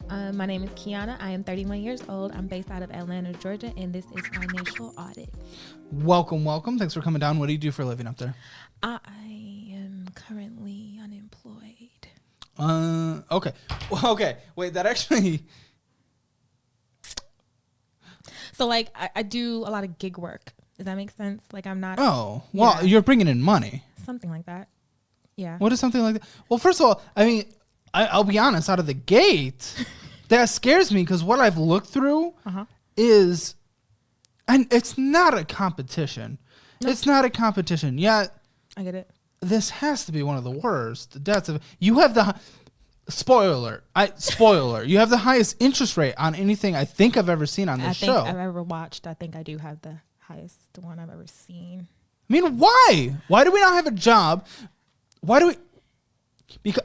My name is Kiana. I am 31 years old. I'm based out of Atlanta, Georgia, and this is Financial Audit. Welcome. Thanks for coming down. What do you do for a living up there? I am currently unemployed. Okay. Wait, that actually... So, like, I do a lot of gig work. Does that make sense? Like, I'm not... Oh, well, You're bringing in money. Something like that. Yeah. What is something like that? Well, first of all, I mean, I'll be honest, out of the gate, that scares me because what I've looked through is... And it's not a competition. No. It's not a competition. Yet, I get it. This has to be one of the worst deaths of... You have the... Spoiler. You have the highest interest rate on anything I think I've ever seen on this show. I've ever watched. I think I do have the highest one I've ever seen. I mean, why? Why do we not have a job? Why do we... Because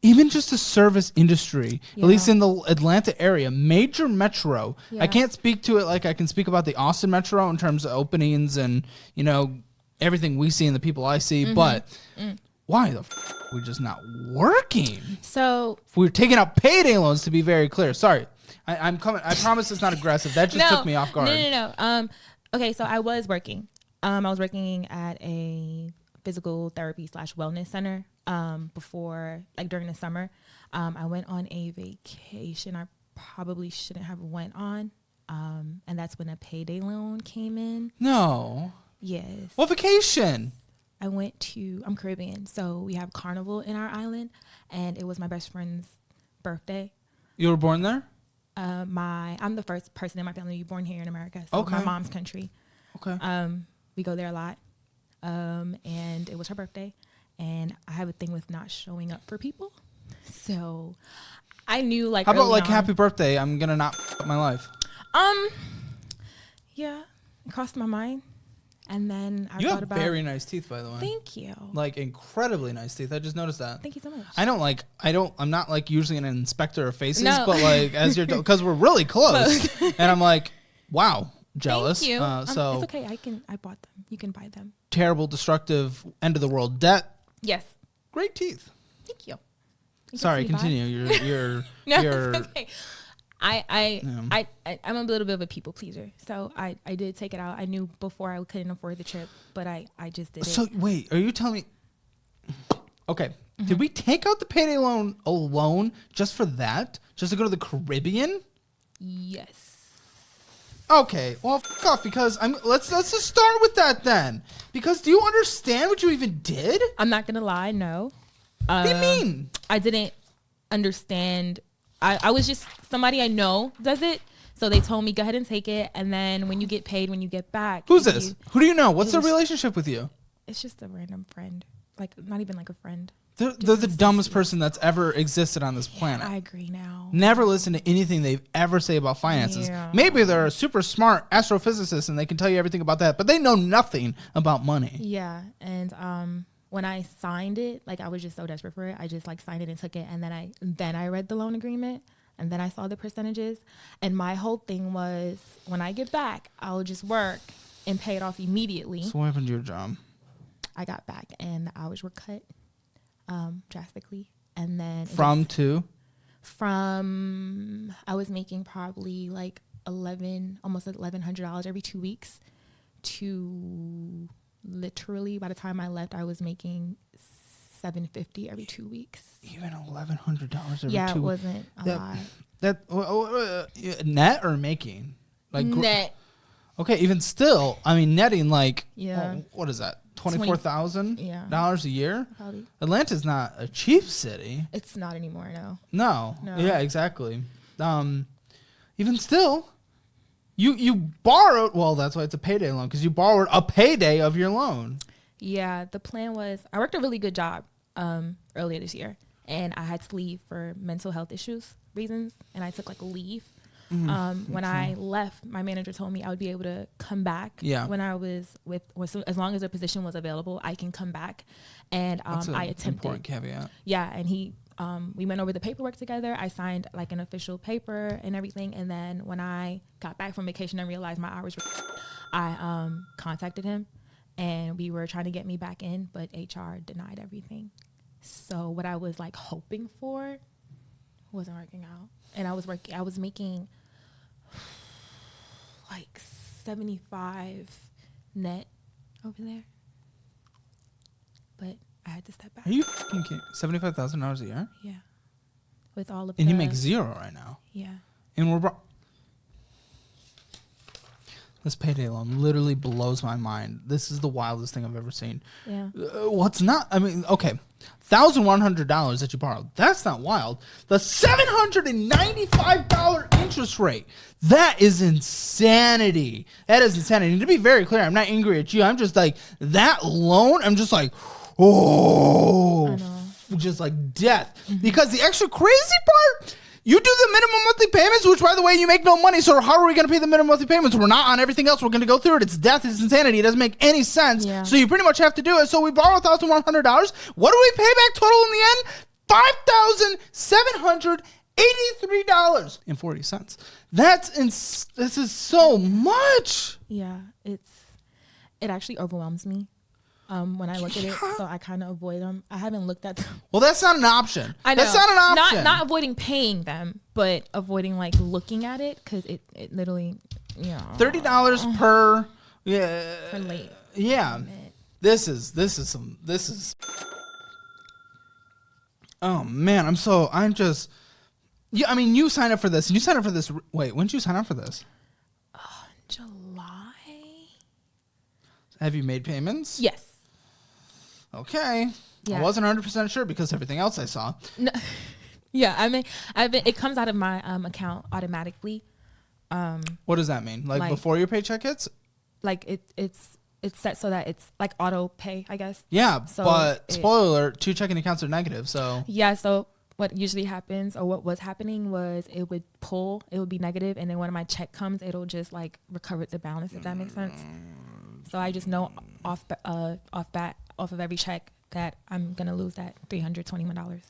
even just the service industry, at least in the Atlanta area, major metro, I can't speak to it like I can speak about the Austin metro in terms of openings and, you know, everything we see and the people I see, but... Why the f*** are we just not working? So we're taking out payday loans, to be very clear. Sorry, I'm coming. I promise it's not aggressive. That just took me off guard. No. Okay, so I was working. I was working at a physical therapy / wellness center before, like during the summer. I went on a vacation I probably shouldn't have went on, and that's when a payday loan came in. No. Yes. What vacation? I went to, I'm Caribbean, so we have carnival in our island, and it was my best friend's birthday. You were born there? I'm the first person in my family to be born here in America, so my mom's country. Okay. We go there a lot, and it was her birthday, and I have a thing with not showing up for people, so I knew like. How about like happy birthday? I'm gonna not f up my life. Yeah, it crossed my mind. And then I thought about... You have very nice teeth, by the way. Thank you. Like, incredibly nice teeth. I just noticed that. Thank you so much. I'm not, like, usually an inspector of faces, but, like, because we're really close. And I'm like, wow, jealous. Thank you. So it's okay. I bought them. You can buy them. Terrible, destructive, end-of-the-world debt. Yes. Great teeth. Thank you. Sorry, continue. You're... No, it's okay. I'm a little bit of a people pleaser, so I did take it out. I knew before I couldn't afford the trip, but I just did it. So wait, are you telling me? Okay, did we take out the payday loan alone just for that? Just to go to the Caribbean? Yes. Okay, well, f off because let's just start with that then. Because do you understand what you even did? I'm not gonna lie, no. What do you mean? I didn't understand. I was just somebody I know does it. So they told me, go ahead and take it. And then when you get paid, when you get back. Who's this? Who do you know? What's their relationship with you? It's just a random friend. Like, not even like a friend. They're the dumbest person that's ever existed on this planet. I agree now. Never listen to anything they ever say about finances. Yeah. Maybe they're a super smart astrophysicist and they can tell you everything about that, but they know nothing about money. Yeah. And when I signed it, like I was just so desperate for it. I just like signed it and took it. And then I read the loan agreement and then I saw the percentages. And my whole thing was when I get back, I'll just work and pay it off immediately. So what happened to your job? I got back and the hours were cut drastically. And then I was making probably like almost $1,100 every 2 weeks to... Literally, by the time I left, I was making $750 every 2 weeks. Even $1,100 every 2 weeks. Yeah, it wasn't a lot. Net or making? Like net. Okay, even still, I mean, netting like what is that? $24,000 a year. Probably. Atlanta's not a cheap city. It's not anymore. No. Yeah, exactly. Even still. You borrowed, well, that's why it's a payday loan, because you borrowed a payday of your loan. Yeah, the plan was, I worked a really good job earlier this year, and I had to leave for mental health reasons, and I took like a leave. When I left, my manager told me I would be able to come back when I was as long as a position was available, I can come back. And that's I attempted. Important caveat. Yeah, and we went over the paperwork together. I signed like an official paper and everything. And then when I got back from vacation and realized my hours were, I contacted him and we were trying to get me back in, but HR denied everything. So what I was like hoping for wasn't working out. And I was making like 75 net over there. But I had to step back. Are you fucking kidding? $75,000 a year? Yeah. With all of and you make zero right now. Yeah. And we're this payday loan literally blows my mind. This is the wildest thing I've ever seen. Yeah. What's not? I mean, okay, $1,100 that you borrowed. That's not wild. The $795 interest rate. That is insanity. That is insanity. And to be very clear, I'm not angry at you. I'm just like that loan. I'm just like, oh, just like death. Mm-hmm. Because the extra crazy part. You do the minimum monthly payments, which, by the way, you make no money. So how are we going to pay the minimum monthly payments? We're not on everything else. We're going to go through it. It's death. It's insanity. It doesn't make any sense. Yeah. So you pretty much have to do it. So we borrow $1,100. What do we pay back total in the end? $5,783.40. This is so much. Yeah, it actually overwhelms me. When I look at it, so I kind of avoid them. I haven't looked at them. Well, that's not an option. I know. That's not an option. Not avoiding paying them, but avoiding like looking at it because it literally, $30 per per late. Yeah, this is. Oh man, I'm just. Yeah, I mean, you signed up for this, and you signed up for this. Wait, when did you sign up for this? July. Have you made payments? Yes. Okay. Yeah. I wasn't 100% sure because everything else I saw. No. Yeah, I mean, it comes out of my account automatically. What does that mean? Like before your paycheck hits? Like it's set so that it's like auto pay, I guess. Yeah, so but spoiler alert, 2 checking accounts are negative, so. Yeah, so what usually happens, or what was happening, was it would be negative, and then when my check comes, it'll just like recover the balance, if that makes sense. So I just know off of every check that I'm gonna lose that $321.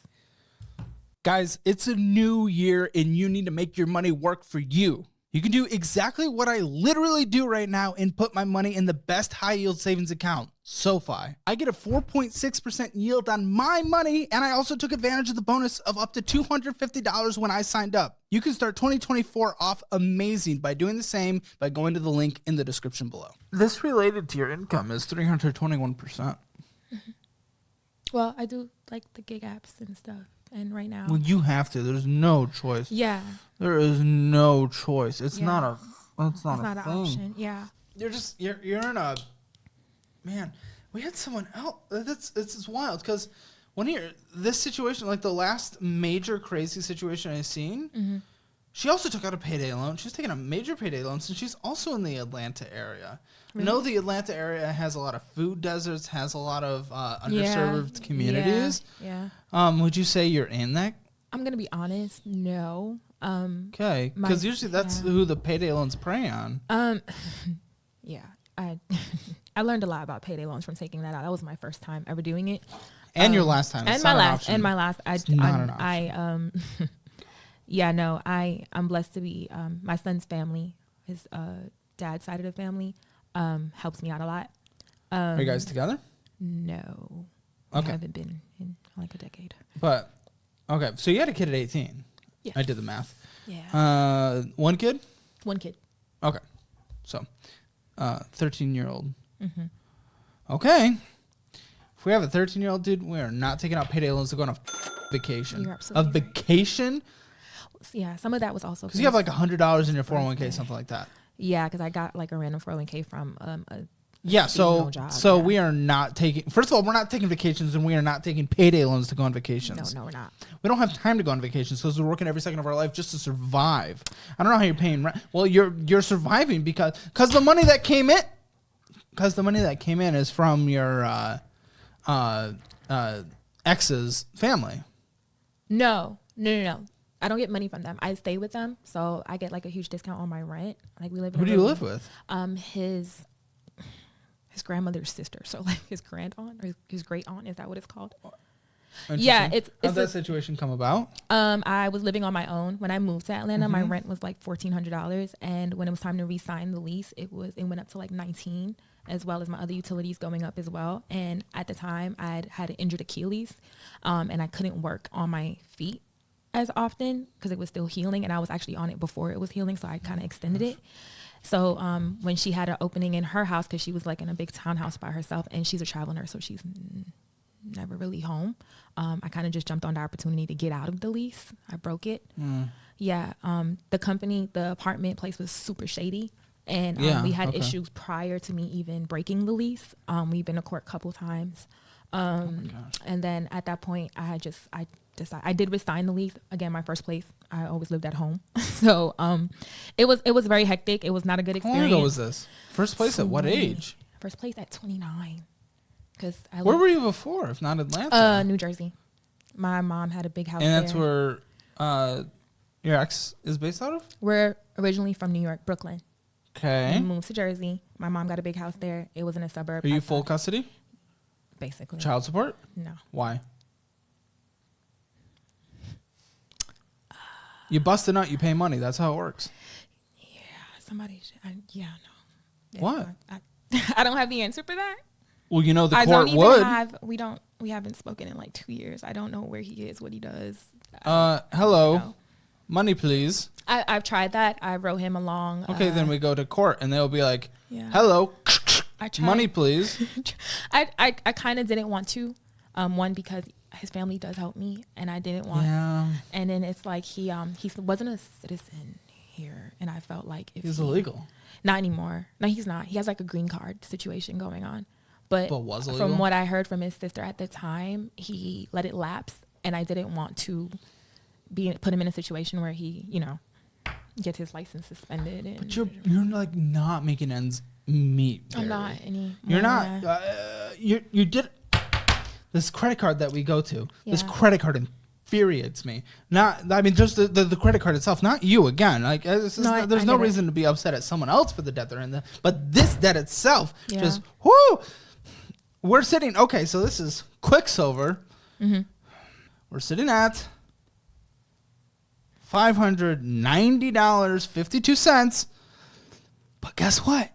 Guys, it's a new year and you need to make your money work for you. You can do exactly what I literally do right now and put my money in the best high yield savings account, SoFi. I get a 4.6% yield on my money, and I also took advantage of the bonus of up to $250 when I signed up. You can start 2024 off amazing by doing the same by going to the link in the description below. This related to your income is 321%. Mm-hmm. Well, I do like the gig apps and stuff. And right now, well, you have to. There's no choice. Yeah, there is no choice. It's not a. It's not an option. Yeah, you're in a. Man, we had someone else. It's wild because when this situation, like the last major crazy situation I've seen, mm-hmm. She also took out a payday loan. She's taking a major payday loan since she's also in the Atlanta area. Really? I know the Atlanta area has a lot of food deserts, has a lot of underserved communities. Yeah. Would you say you're in that? I'm going to be honest, no. Okay, because usually that's who the payday loans prey on. Yeah. I learned a lot about payday loans from taking that out. That was my first time ever doing it. And your last time. And my last. Yeah, no, I'm blessed to be, my son's family, his dad's side of the family, helps me out a lot. Are you guys together? No. Okay. I haven't been in like a decade. But, okay, so you had a kid at 18. Yeah. I did the math. Yeah. One kid? One kid. Okay. So, 13-year-old. Mm-hmm. Okay. If we have a 13-year-old dude, we are not taking out payday loans to go on a vacation. You're absolutely right. Vacation? Yeah, some of that was also because you have like $100 in your 401k, something like that. Yeah, because I got like a random 401k from a job. So we are not taking. First of all, we're not taking vacations, and we are not taking payday loans to go on vacations. No, we're not. We don't have time to go on vacations because we're working every second of our life just to survive. I don't know how you're paying rent. Well, you're surviving because the money that came in is from your ex's family. No. I don't get money from them. I stay with them, so I get like a huge discount on my rent. Like we live. Who do you live with? His grandmother's sister, so like his grand aunt or his great aunt. Is that what it's called? Yeah, it's. How'd that situation come about? I was living on my own when I moved to Atlanta. Mm-hmm. My rent was like $1,400, and when it was time to re-sign the lease, it went up to like $19, as well as my other utilities going up as well. And at the time, I had an injured Achilles, and I couldn't work on my feet. as often because it was still healing, and I was actually on it before it was healing, so I kind of extended it. So when she had an opening in her house, because she was like in a big townhouse by herself, and she's a travel nurse, so she's never really home. I kind of just jumped on the opportunity to get out of the lease. I broke it. Yeah. The company, the apartment place was super shady. And we had issues prior to me even breaking the lease. We've been to court a couple times. And then at that point, I decided I did resign the lease. Again, my first place, I always lived at home. So it was very hectic. It was not a good experience. How long ago was this? First place at what age? First place at 29. Where were you before, if not Atlanta? New Jersey. My mom had a big house and there. That's where your ex is based out of? We're originally from New York, Brooklyn. Okay. We moved to Jersey. My mom got a big house there. It was in a suburb. Are you full custody? Basically. Child support? No. Why? You bust a nut, you pay money. That's how it works. Yeah, somebody should. No. What? I don't have the answer for that. Well, you know, the court would. We haven't spoken in like 2 years. I don't know where he is, what he does. Hello. Money, please. I've tried that. I wrote him along. Okay, then we go to court, and they'll be like, yeah. hello, I tried. money, please. I kind of didn't want to. One, because his family does help me, and I didn't want. Yeah. And then it's like he wasn't a citizen here, and I felt like if he's illegal. Not anymore. No, he's not. He has like a green card situation going on. But was illegal? From what I heard from his sister at the time, he let it lapse, and I didn't want to put him in a situation where he, gets his license suspended. And but you're like not making ends meet. Barry. I'm not anymore. You're not. You did this credit card that we go to. Yeah. This credit card infuriates me. Just the credit card itself. Not you again. Like there's no reason to be upset at someone else for the debt they're in. But this debt itself, just whoo. We're sitting. Okay, so this is Quicksilver. Mm-hmm. We're sitting at $590.52. But guess what?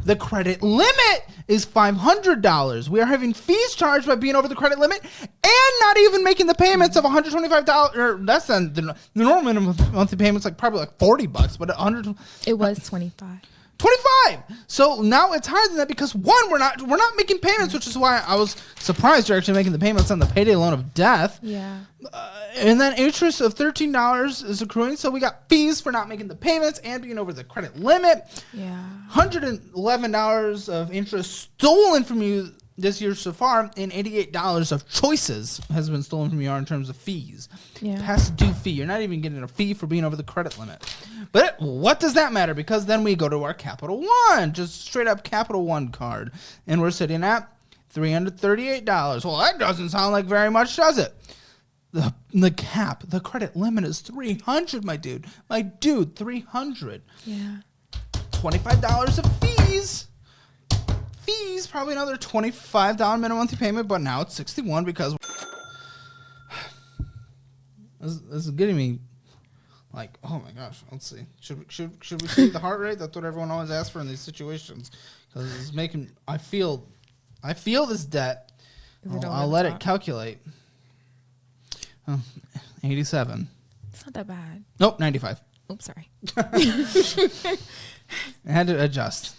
The credit limit is $500. We are having fees charged by being over the credit limit and not even making the payments of $125. Or that's the normal minimum monthly payments, like probably like $40, but $100. It was 25. 25. So now it's higher than that because one, we're not making payments, which is why I was surprised you're actually making the payments on the payday loan of death. Yeah. And then interest of $13 is accruing. So we got fees for not making the payments and being over the credit limit. Yeah. $111 of interest stolen from you this year so far, and $88 of choices has been stolen from you in terms of fees. Yeah. Past due fee. You're not even getting a fee for being over the credit limit. But what does that matter? Because then we go to our Capital One, just straight up Capital One card, and we're sitting at $338. Well, that doesn't sound like very much, does it? The credit limit is $300, my dude. $300. Yeah. $25 of fees. Probably another $25 minimum monthly payment, but now it's $61 because this is getting me like, oh my gosh. Let's see. Should we see the heart rate? That's what everyone always asks for in these situations because it's making. I feel this debt. I'll let it calculate. 87. It's not that bad. Nope, 95. Oops, sorry. I had to adjust.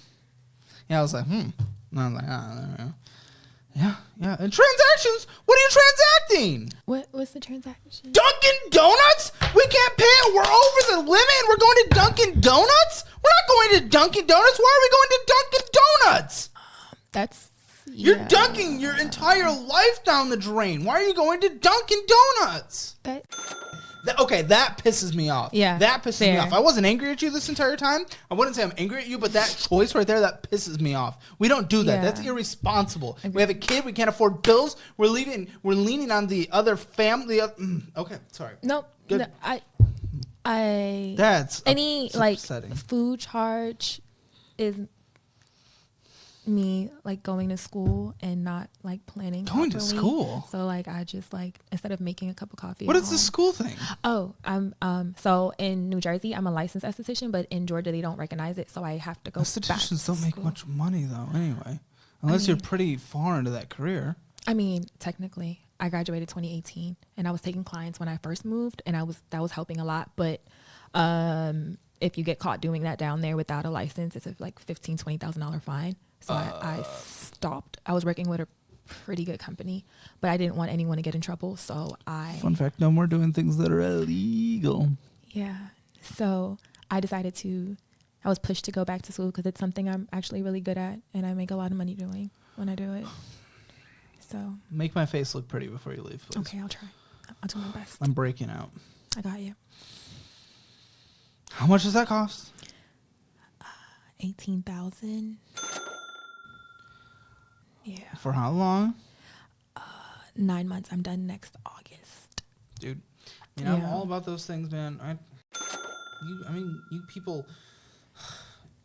Yeah, I was like, And I was like, I don't know. Yeah. And transactions? What are you transacting? What's the transaction? Dunkin' Donuts? We can't pay it. We're over the limit and we're going to Dunkin' Donuts? We're not going to Dunkin' Donuts. Why are we going to Dunkin' Donuts? You're dunking your entire life down the drain. Why are you going to Dunkin' Donuts? That pisses me off. Yeah. That pisses me off. I wasn't angry at you this entire time. I wouldn't say I'm angry at you, but that choice right there, that pisses me off. We don't do that. Yeah. That's irresponsible. We have a kid. We can't afford bills. We're leaning on the other family. Okay, sorry. Nope. Good. No, That's upsetting. Food charge is me going to school and not planning going properly. To school. So I just instead of making a cup of coffee. What is the school thing? Oh, I'm so in New Jersey I'm a licensed esthetician, but in Georgia they don't recognize it, so I have to go. Estheticians don't make much money though, anyway, unless you're pretty far into that career. I mean, technically, I graduated 2018, and I was taking clients when I first moved, and that was helping a lot. But if you get caught doing that down there without a license, it's like $15,000-$20,000 fine. So I stopped. I was working with a pretty good company, but I didn't want anyone to get in trouble. So Fun fact, no more doing things that are illegal. Yeah. So I was pushed to go back to school because it's something I'm actually really good at, and I make a lot of money doing when I do it. So make my face look pretty before you leave, please. Okay, I'll try. I'll do my best. I'm breaking out. I got you. How much does that cost? $18,000. Yeah. For how long? 9 months. I'm done next August. Dude, I'm all about those things, man. You people,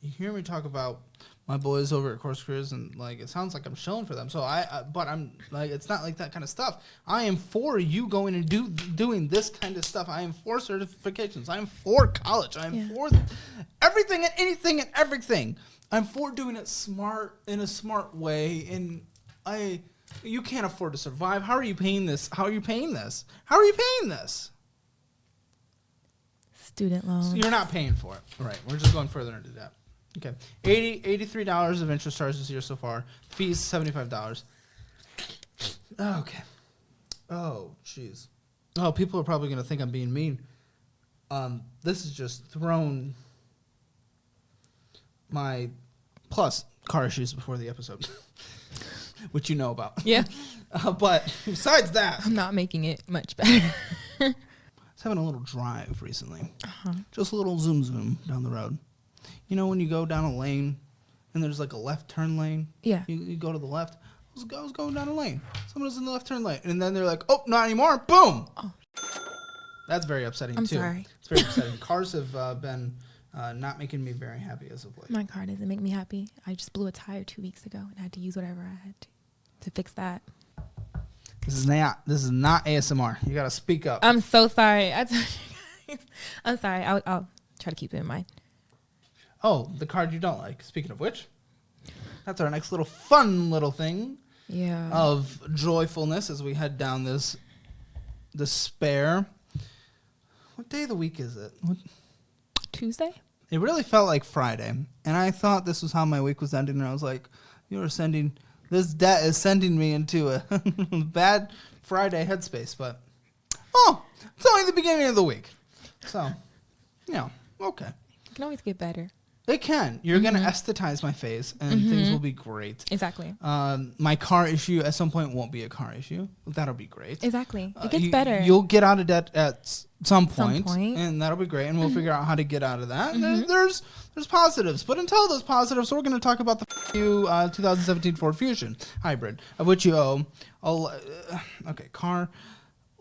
you hear me talk about my boys over at Course Careers, and like it sounds like I'm shilling for them. So but I'm like, it's not like that kind of stuff. I am for you going and doing this kind of stuff. I am for certifications. I am for college. I am for everything and anything and everything. I'm for doing it in a smart way. And you can't afford to survive. How are you paying this? How are you paying this? Student loans. So you're not paying for it. Right. We're just going further into debt. Okay. $83 of interest charges this year so far. Fees, $75. Okay. Oh, jeez. Oh, people are probably going to think I'm being mean. This has just thrown my plus car issues before the episode, which you know about. Yeah. But besides that, I'm not making it much better. I was having a little drive recently. Just a little zoom down the road. You know when you go down a lane and there's like a left turn lane? Yeah. You go to the left. I was going down a lane. Someone was in the left turn lane. And then they're like, oh, not anymore. Boom. Oh. That's very upsetting, too. I'm sorry. It's very upsetting. Cars have been not making me very happy as of late. My car doesn't make me happy. I just blew a tire 2 weeks ago and I had to use whatever I had to fix that. This is not ASMR. You got to speak up. I'm so sorry. I'm sorry. I'll try to keep it in mind. Oh, the card you don't like. Speaking of which, that's our next fun little thing of joyfulness as we head down this despair. What day of the week is it? Tuesday? It really felt like Friday, and I thought this was how my week was ending, and I was like, this debt is sending me into a bad Friday headspace, but, it's only the beginning of the week. So, okay. It can always get better. It can. You're going to aesthetize my face, and things will be great. Exactly. My car issue at some point won't be a car issue. That'll be great. Exactly. It gets better. You'll get out of debt at some point, and that'll be great, and we'll figure out how to get out of that. And there's positives. But until those positives, we're going to talk about the 2017 Ford Fusion Hybrid, of which you owe, car,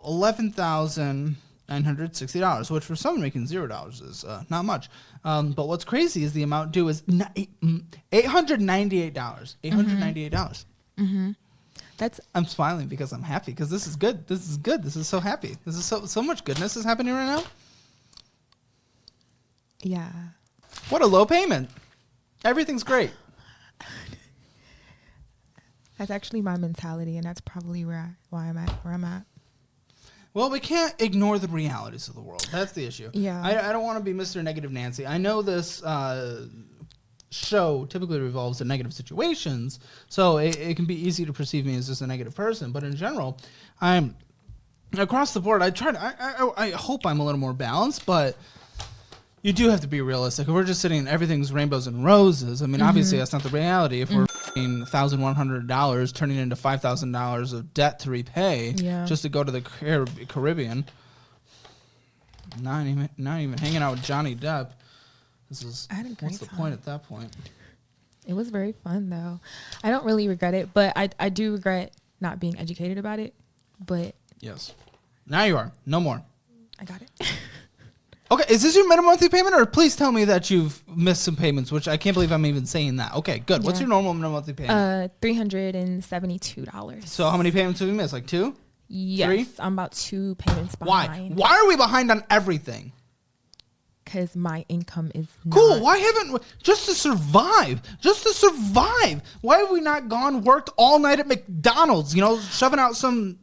$11,960, which for someone making $0 is not much. But what's crazy is the amount due is $898. $898. I'm smiling because I'm happy because this is good. This is good. This is so happy. This is so much goodness is happening right now. Yeah. What a low payment. Everything's great. That's actually my mentality, and that's probably where I'm at. Well, we can't ignore the realities of the world. That's the issue. Yeah. I don't want to be Mr. Negative Nancy. I know this show typically revolves in negative situations, so it can be easy to perceive me as just a negative person. But in general, I'm across the board. I hope I'm a little more balanced, but you do have to be realistic. If we're just sitting, everything's rainbows and roses. I mean, obviously that's not the reality. If we're $1,100 turning into $5,000 of debt to repay just to go to the Caribbean, not even hanging out with Johnny Depp. What's the point at that point? It was very fun though. I don't really regret it, but I do regret not being educated about it. But yes, now you are. No more. I got it. Okay, is this your minimum monthly payment, or please tell me that you've missed some payments, which I can't believe I'm even saying that. Okay, good. What's your normal minimum monthly payment? $372. So how many payments have you missed? Like 2? Yes, 3? I'm about 2 payments behind. Why are we behind on everything? because my income is cool. not. Why haven't just to survive? Just to survive. Why have we not gone worked all night at McDonald's? You know, shoving out some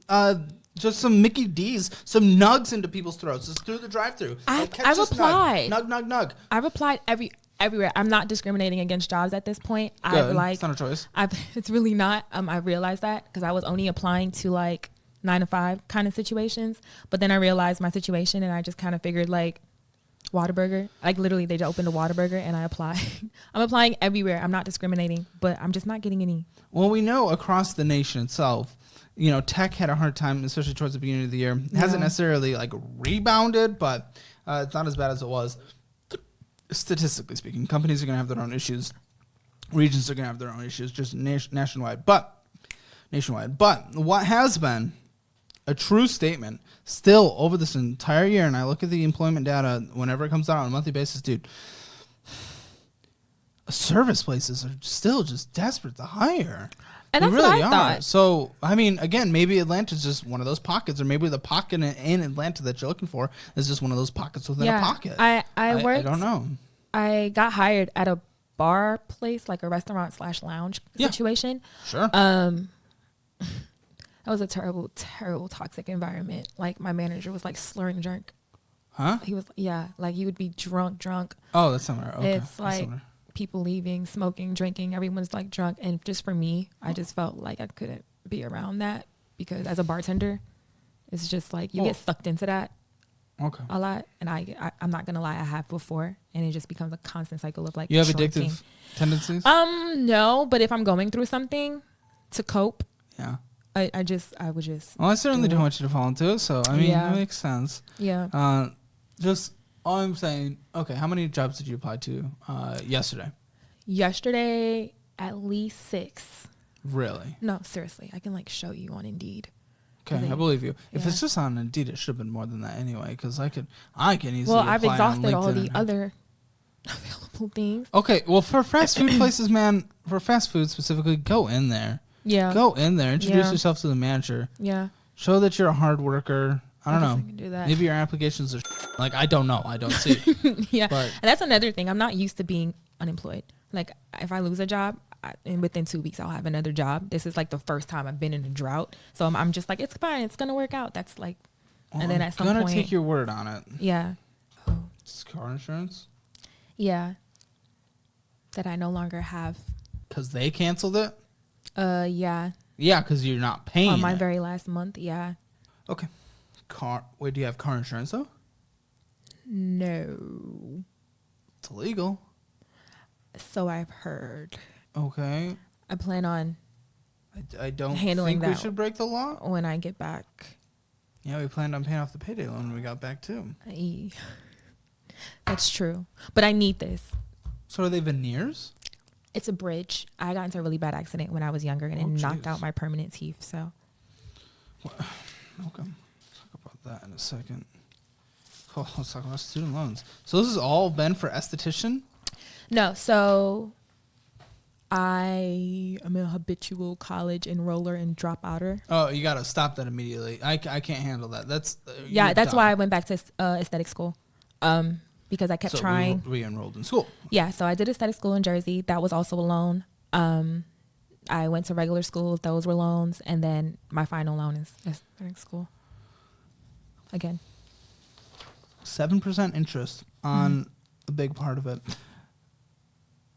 just some Mickey D's, some nugs into people's throats just through the drive-through. I've applied. Nug. I've applied everywhere. I'm not discriminating against jobs at this point. Good. It's not a choice. It's really not. I realized that because I was only applying to like 9 to 5 kind of situations, but then I realized my situation and I just kind of figured like Whataburger, like literally they just opened a Whataburger and I applied. I'm applying everywhere. I'm not discriminating, but I'm just not getting any. Well, we know across the nation itself, you know, tech had a hard time, especially towards the beginning of the year. It hasn't necessarily like rebounded, but it's not as bad as it was. Statistically speaking, companies are going to have their own issues. Regions are going to have their own issues, just nationwide. But what has been a true statement still over this entire year, and I look at the employment data whenever it comes out on a monthly basis, dude, service places are still just desperate to hire. And that's really what I thought. So, I mean, again, maybe Atlanta's just one of those pockets, or maybe the pocket in Atlanta that you're looking for is just one of those pockets within a pocket. I don't know. I got hired at a bar place, like a restaurant/lounge situation. Sure. That was a terrible, terrible toxic environment. Like my manager was like slurring drunk. Huh? He was, like he would be drunk. Oh, that's somewhere. Okay. It's like people leaving, smoking, drinking. Everyone's like drunk. And just for me, I just felt like I couldn't be around that because as a bartender, it's just like you get sucked into that a lot. And I'm not going to lie, I have before. And it just becomes a constant cycle of like you have drinking. Addictive tendencies? No, but if I'm going through something to cope, I would just. Well, I certainly don't want you to fall into it, so I mean, it makes sense. Yeah. Just all I'm saying. Okay, how many jobs did you apply to yesterday? Yesterday, at least 6. Really? No, seriously, I can like show you on Indeed. Okay, I believe you. If it's just on Indeed, it should have been more than that anyway. Because I can easily. Well, I've apply exhausted on all the other available things. Okay, well, for fast food places, man, for fast food specifically, go in there. Yeah. Go in there. Introduce yourself to the manager. Yeah. Show that you're a hard worker. I don't know. I can do that. Maybe your applications are like, I don't know. I don't see. Yeah. But, and that's another thing. I'm not used to being unemployed. Like if I lose a job, and within 2 weeks I'll have another job. This is like the first time I've been in a drought. So I'm just like, it's fine. It's going to work out. That's like, and then at some point. I'm going to take your word on it. Yeah. It's car insurance? Yeah. That I no longer have. Because they canceled it? Yeah. Yeah, because you're not paying on my very last month. Yeah. Okay. Wait, do you have car insurance though? No. It's illegal. So I've heard. Okay. I plan on. I don't handling think that we should break the law when I get back. Yeah, we planned on paying off the payday loan when we got back too. That's true, but I need this. So are they veneers? It's a bridge. I got into a really bad accident when I was younger, and it knocked out my permanent teeth. So. Well, okay. Let's talk about that in a second. Oh, let's talk about student loans. So this has all been for esthetician? No. So I am a habitual college enroller and dropouter. Oh, you got to stop that immediately. I can't handle that. That's that's why I went back to aesthetic school. Because I kept trying. We enrolled in school. Yeah, so I did aesthetic school in Jersey. That was also a loan. I went to regular school. Those were loans. And then my final loan is aesthetic school. Again. 7% interest on a big part of it.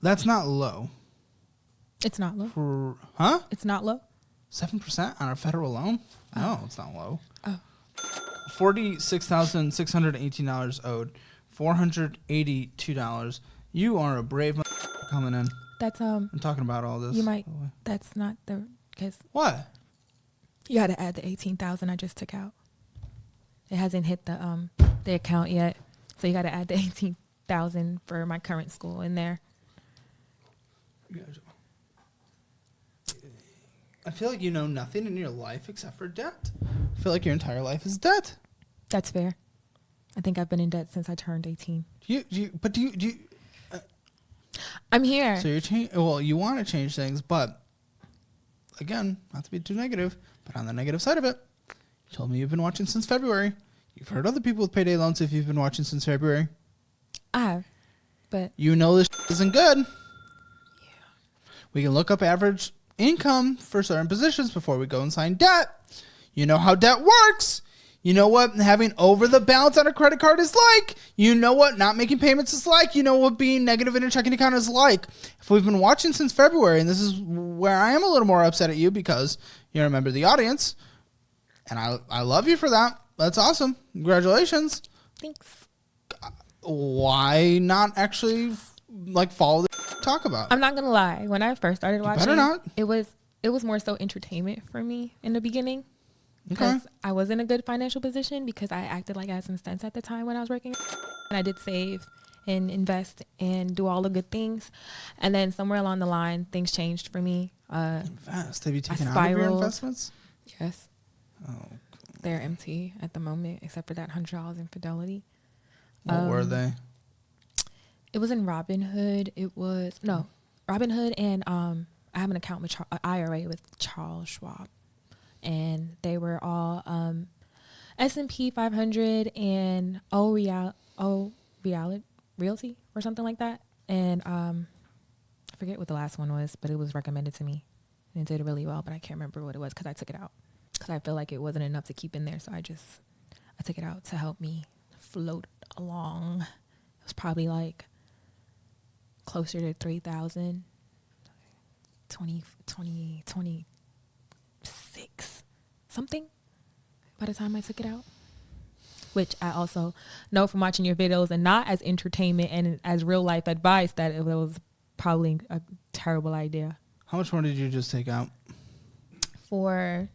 That's not low. It's not low. Huh? It's not low? 7% on a federal loan? No, it's not low. Oh. $46,618 owed. $482. You are a brave coming in. That's I'm talking about all this. You might. That's not the cause. What? You got to add the 18,000 I just took out. It hasn't hit the account yet, so you got to add the 18,000 for my current school in there. I feel like you know nothing in your life except for debt. I feel like your entire life is debt. That's fair. I think I've been in debt since I turned 18. Do you? I'm here. So you want to change things, but again, not to be too negative, but on the negative side of it, you told me you've been watching since February. You've heard other people with payday loans if you've been watching since February. I have, but You know this isn't good. We can look up average income for certain positions before we go and sign debt. You know how debt works. You know what having over the balance on a credit card is like. You know what not making payments is like. You know what being negative in a checking account is like. If we've been watching since February, and this is where I am a little more upset at you because you're a member of the audience, and I love you for that. That's awesome. Congratulations. thanks. Why not actually follow the talk about? I'm not gonna lie. When I first started watching, better not. it was more so entertainment for me in the beginning. Okay. Because I was in a good financial position because I acted like I had some sense at the time when I was working. And I did save and invest and do all the good things. And then somewhere along the line, things changed for me. Invest? Have you taken out of your investments? Yes. Oh. They're empty at the moment, except for that $100 in Fidelity. What were they? It was in Robinhood. Robinhood, and I have an account with IRA with Charles Schwab. And they were all S&P 500 and Realty or something like that. And I forget what the last one was, but it was recommended to me. And it did really well, but I can't remember what it was because I took it out. Because I feel like it wasn't enough to keep in there. So I took it out to help me float along. It was probably like closer to 3,000, 26 something by the time I took it out, which I also know from watching your videos and not as entertainment and as real life advice that it was probably a terrible idea. How much more did you just take out? For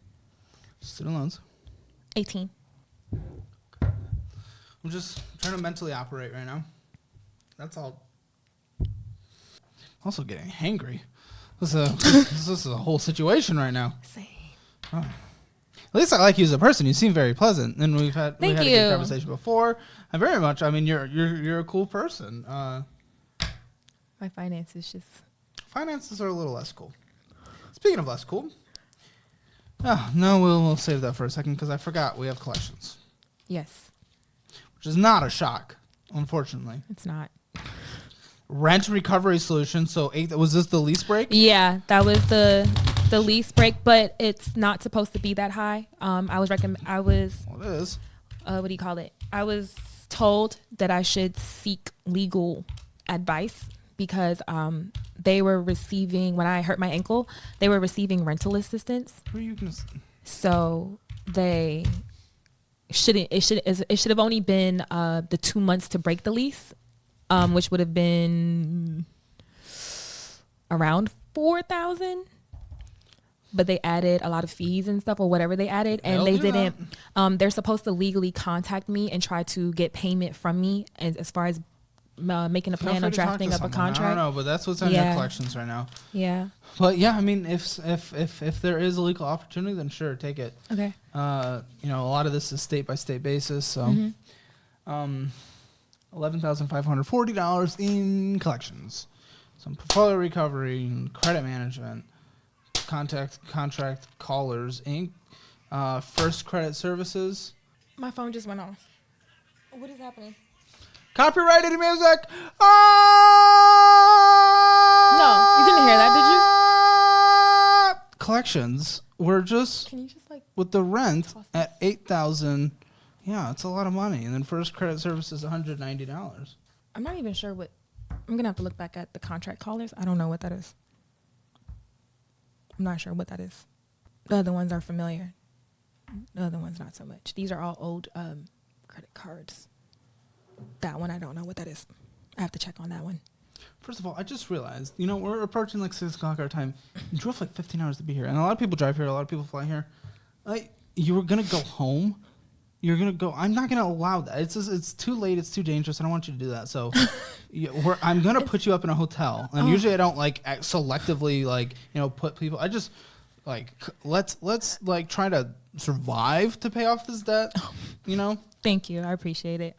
student loans. 18. I'm just trying to mentally operate right now. That's all. Also getting hangry. This is a whole situation right now. Same. Oh. At least I like you as a person. You seem very pleasant, and we had a good conversation before. And very much. I mean, you're a cool person. My finances are a little less cool. Speaking of less cool, no, we'll save that for a second because I forgot we have collections. Yes. Which is not a shock, unfortunately. It's not. Rent recovery solution. So was this the lease break? Yeah, that was the lease break, but it's not supposed to be that high. What do you call it? I was told that I should seek legal advice because they were receiving, when I hurt my ankle, they were receiving rental assistance. Who are you gonna? So it should have only been the 2 months to break the lease, which would have been around $4,000. But they added a lot of fees and stuff or whatever they added. And they didn't. They're supposed to legally contact me and try to get payment from me as far as making a plan or drafting up a contract. I don't know, but that's what's on your collections right now. Yeah. But yeah, I mean, if there is a legal opportunity, then sure, take it. Okay. A lot of this is state by state basis. So, $11,540 in collections, some portfolio recovery, credit management. Contract callers Inc. First Credit Services. My phone just went off. What is happening? Copyrighted music. No, you didn't hear that, did you? Collections were just. Can you just with the rent at $8,000? Yeah, it's a lot of money. And then First Credit Services $190. I'm not even sure what. I'm gonna have to look back at the contract callers. I don't know what that is. I'm not sure what that is. The other ones are familiar. The other ones not so much. These are all old credit cards. That one I don't know what that is. I have to check on that one. First of all, I just realized, we're approaching like 6 o'clock our time. You drove like 15 hours to be here. And a lot of people drive here. A lot of people fly here. You were going to go home. You're going to go. I'm not going to allow that. It's too late. It's too dangerous. I don't want you to do that. So I'm going to put you up in a hotel. And usually I don't selectively put people. I just let's try to survive to pay off this debt, Thank you. I appreciate it.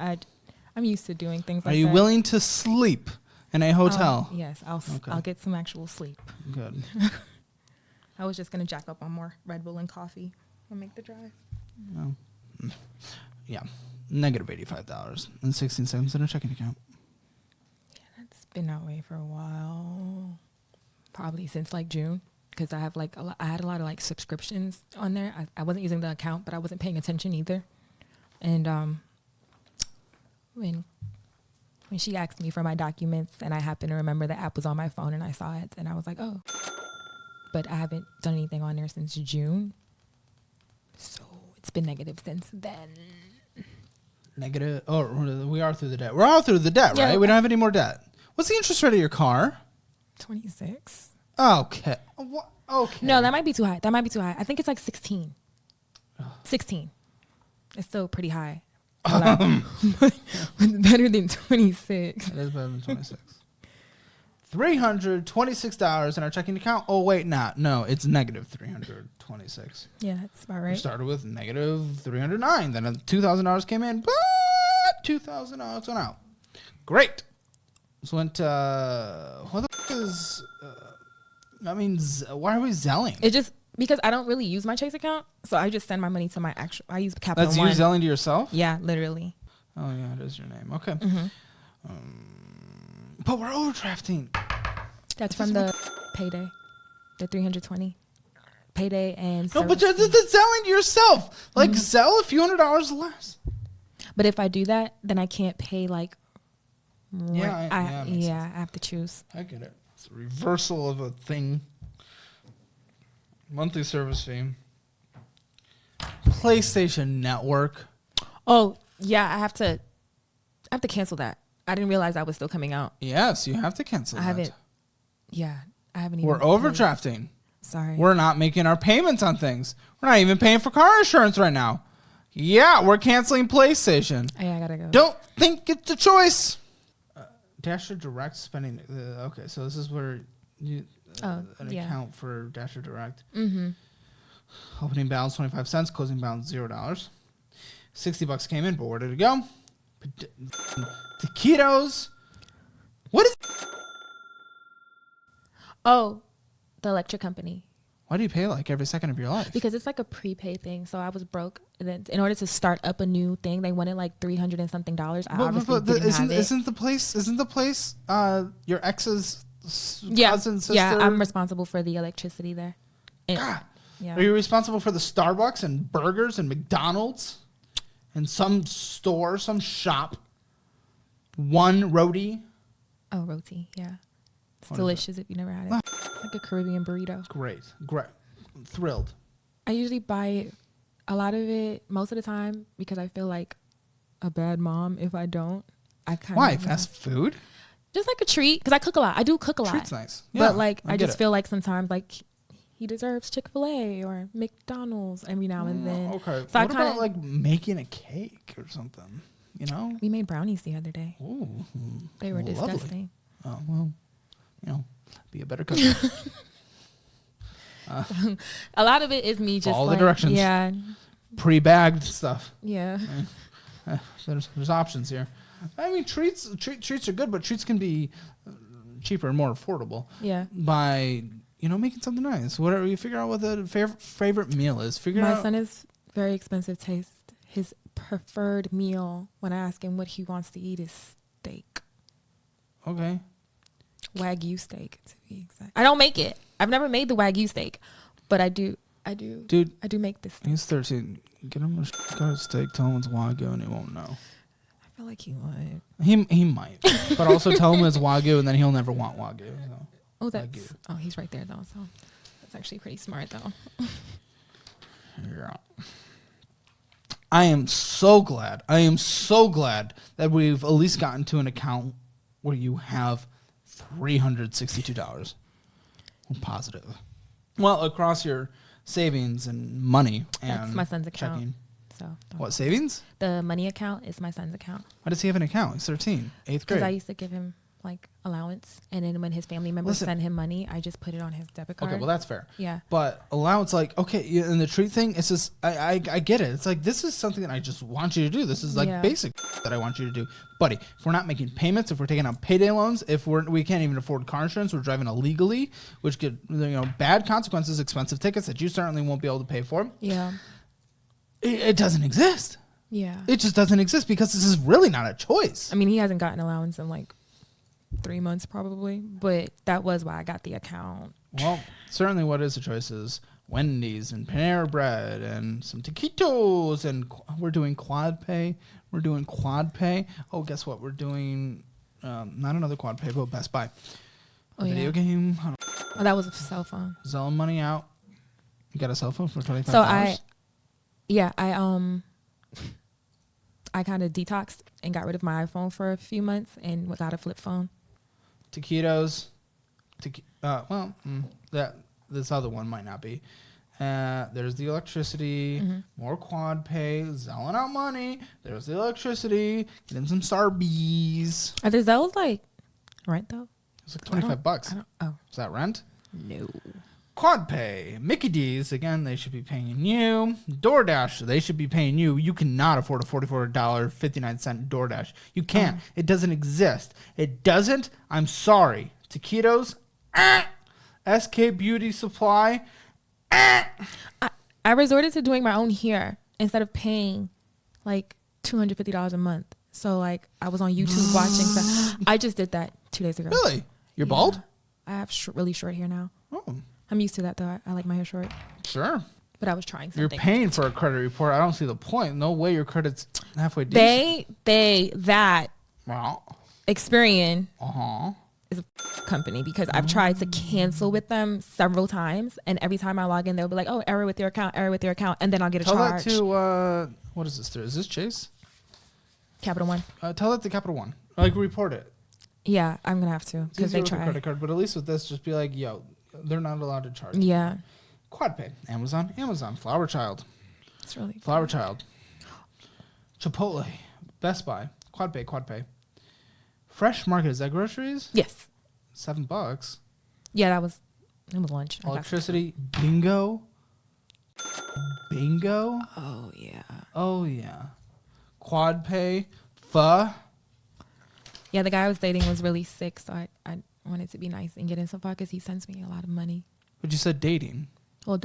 I'm used to doing things like that. Are you willing to sleep in a hotel? Yes, I'll get some actual sleep. Good. I was just going to jack up on more Red Bull and coffee and make the drive. No. Yeah. Negative $85.16 in a checking account. been that way for a while, probably since like June, because I have like I had a lot of like subscriptions on there. I wasn't using the account, but I wasn't paying attention either. And when she asked me for my documents, and I happened to remember the app was on my phone, and I saw it, and I was like, oh. But I haven't done anything on there since June, so it's been negative since then. Negative. Oh, we are through the debt. We're all through the debt, right? We don't have any more debt. What's the interest rate of your car? 26. Okay. Okay. No, that might be too high. I think it's like 16. 16. It's still pretty high. But better than 26. It is better than 26. $326 in our checking account. Oh, wait, no, it's negative 326. Yeah, that's about right. We started with negative 309. Then $2,000 came in, but $2,000 went out. Great. So went, what the f is, why are we Zelling? It just, because I don't really use my Chase account, so I just send my money to my actual, I use Capital One. That's you Zelling to yourself? Yeah, literally. Oh, yeah, it is your name. Okay. Mm-hmm. But we're overdrafting. That's from the payday, the 320 payday and no, but that's selling to yourself. Like sell a few $100s less. But if I do that, then I can't pay like. Yeah, I have to choose. I get it. It's a reversal of a thing. Monthly service fee. PlayStation Network. Oh yeah, I have to cancel that. I didn't realize that was still coming out. Yes, you have to cancel that. I haven't even. We're overdrafting. Sorry. We're not making our payments on things. We're not even paying for car insurance right now. Yeah, we're canceling PlayStation. Yeah, I gotta go. Don't think it's a choice. Dasher Direct spending. Okay, so this is where you an account for Dasher Direct. Mm-hmm. Opening balance 25 cents, closing balance $0. $60 came in, but where did it go? Taquitos. What is? Oh, the electric company. Why do you pay like every second of your life? Because it's like a prepaid thing. So I was broke, and then in order to start up a new thing, they wanted like $300 and something. I obviously didn't have it. Isn't the place your ex's cousin, sister? Yeah, I'm responsible for the electricity there. God. Yeah. Are you responsible for the Starbucks and burgers and McDonald's and some store, some shop? One roti. Oh, roti, yeah. It's delicious if you never had it. It's like a Caribbean burrito. Great. Thrilled. I usually buy a lot of it most of the time because I feel like a bad mom if I don't. Why? Fast food? Just like a treat, because I cook a lot. I do cook a lot. Treat's nice. Yeah, but like I just feel like sometimes like he deserves Chick-fil-A or McDonald's every now and then. Okay. So what about like making a cake or something? You know? We made brownies the other day. Ooh. They were disgusting. Oh, well, be a better cook. A lot of it is me just follow the directions. Yeah. Pre-bagged stuff. Yeah. There's options here. I mean, treats are good, but treats can be cheaper and more affordable. Yeah. By making something nice. Whatever you figure out what the favorite meal is. My son is very expensive taste. His preferred meal when I ask him what he wants to eat is steak. Okay. Wagyu steak, to be exact. I don't make it. I've never made the Wagyu steak, but I do. Dude, I do make this steak. He's 13. Get him a steak. Tell him it's Wagyu, and he won't know. I feel like he would. He might, but also tell him it's Wagyu, and then he'll never want Wagyu. So. Oh, he's right there though. So that's actually pretty smart though. Yeah. I am so glad that we've at least gotten to an account where you have $362. I'm positive. Well, across your savings and money and that's my son's account. Checking. So what, savings? The money account is my son's account. Why does he have an account? He's 13, 8th grade. Because I used to give him like allowance, and then when his family members send him money, I just put it on his debit card. Okay, well that's fair. Yeah. But allowance, like, okay, in the treat thing, it's just I get it. It's like this is something that I just want you to do. This is like basic that I want you to do, buddy. If we're not making payments, if we're taking out payday loans, if we can't even afford car insurance, we're driving illegally, which could bad consequences, expensive tickets that you certainly won't be able to pay for. Yeah. It doesn't exist. Yeah. It just doesn't exist because this is really not a choice. I mean, he hasn't gotten allowance in like 3 months probably, but that was why I got the account. Well, certainly what is the choice is Wendy's and Panera Bread and some taquitos, and we're doing quad pay. Oh, guess what? We're doing not another quad pay, but Best Buy. Video game. Oh, that was a cell phone. Selling money out. You got a cell phone for $25? So I kind of detoxed and got rid of my iPhone for a few months and got a flip phone. Taquitos. This other one might not be. There's the electricity, more quad pay, selling out money. There's the electricity, getting some Starbies. Are those like rent though? It's like $25. Is that rent? No. Quad pay, Mickey D's, again, they should be paying you. DoorDash, they should be paying you. You cannot afford a $44.59 DoorDash. You can't. It doesn't exist. It doesn't. I'm sorry. Taquitos, SK Beauty Supply. I resorted to doing my own hair instead of paying like $250 a month. So like I was on YouTube watching stuff. I just did that 2 days ago. Really? You're bald? I have really short hair now. Oh. I'm used to that though. I like my hair short. Sure. But I was trying something. You're paying for a credit report. I don't see the point. No way your credit's halfway decent. Experian is a company because I've tried to cancel with them several times, and every time I log in, they'll be like, "Oh, error with your account," and then I'll get a charge. Tell that to what is this through? Is this Chase? Capital One. Tell that to Capital One. Like report it. Yeah, I'm gonna have to because they try. Credit card, but at least with this, just be like, "Yo, they're not allowed to charge." Yeah. Quad pay. Amazon. Flower Child. It's really Flower Child. Chipotle. Best Buy. Quad pay. Fresh Market. Is that groceries? Yes. $7. Yeah, it was lunch. Electricity. Bingo. Oh yeah. Quad pay. Pho. Yeah, the guy I was dating was really sick, so I wanted to be nice and get in some because he sends me a lot of money. But you said dating. Well,